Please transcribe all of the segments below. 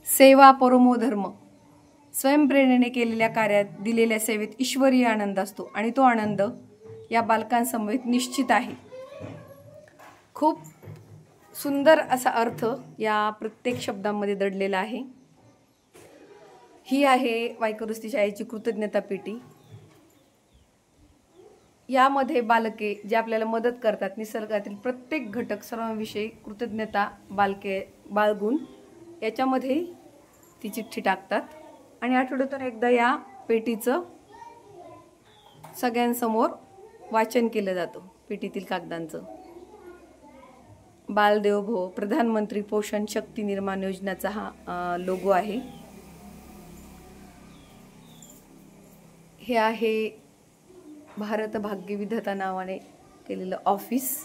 सेवा परमो धर्म. स्वयंप्रेरणेने केलेल्या कार्यात दिलेल्या सेवेत ईश्वरीय आनंद असतो आणि तो आनंद या बालकांसमवेत निश्चित आहे. खूप सुंदर असा अर्थ या प्रत्येक शब्दांमध्ये दडलेला आहे. ही आहे वायकरुस्ती शाळेची कृतज्ञता पेटी. यामध्ये बालके जे आपल्याला मदत करतात, निसर्गातील प्रत्येक घटक सर्वांविषयी कृतज्ञता बाळगून याच्यामध्ये ती चिठ्ठी टाकतात आणि आठवड्यातून एकदा या पेटीचं सगळ्यांसमोर वाचन केलं जातं. पेटीतील कागदांचं. बालदेव भो प्रधानमंत्री पोषण शक्ती निर्माण योजनेचा हा लोगो आहे. हे आहे भारत भाग्य विधाता नावाने केलेलं ऑफिस.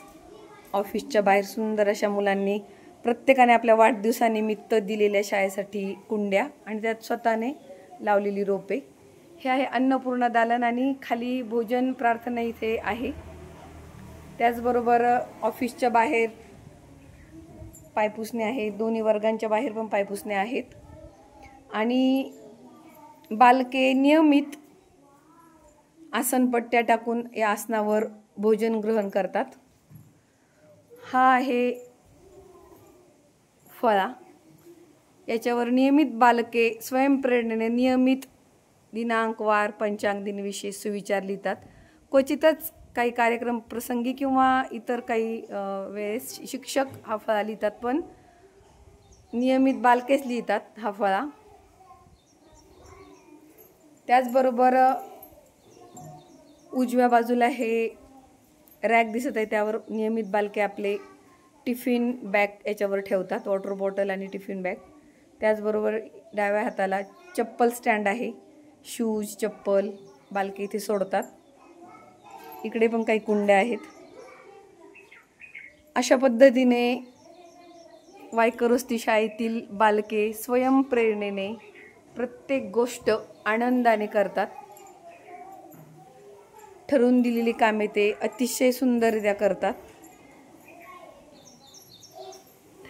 ऑफिसच्या बाहेर सुंदर अशा मुलांनी प्रत्येकाने आपल्या वाढदिवसानिमित्त दिलेल्या शाळेसाठी कुंड्या आणि त्यात स्वतःने लावलेली रोपे. हे आहे अन्नपूर्णा दालन आणि खाली भोजन प्रार्थना इथे आहे. त्याचबरोबर ऑफिसच्या बाहेर पायपुसणे आहेत. दोन्ही वर्गांच्या बाहेर पण पायपुसणे आहेत आणि बालके नियमित आसनपट्ट्या टाकून या आसनावर भोजन ग्रहण करतात. हा आहे फळा. याच्यावर नियमित बालके स्वयंप्रेरणेने नियमित दिनांक, वार, पंचांग, दिनविशेष, सुविचार लिहितात. क्वचितच काही कार्यक्रम प्रसंगी किंवा इतर काही वेळेस शिक्षक हा फळा लिहितात, पण नियमित बालकेच लिहितात हा फळा. त्याचबरोबर उजव्या बाजूला हे रॅक दिसत आहे, त्यावर नियमित बालके आपले टिफिन बॅग याच्यावर ठेवतात, वॉटर बॉटल आणि टिफिन बॅग. त्याचबरोबर डाव्या हाताला चप्पल स्टँड आहे. शूज, चप्पल बालके इथे सोडतात. इकडे पण काही कुंड्या आहेत. अशा पद्धतीने वायकरुस्ती शाळेतील बालके स्वयंप्रेरणेने प्रत्येक गोष्ट आनंदाने करतात. ठरवून दिलेली कामे ते अतिशय सुंदररित्या करतात.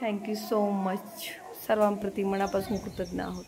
Thank you so much. सर्वांप्रती मनापासून कृतज्ञ आहोत.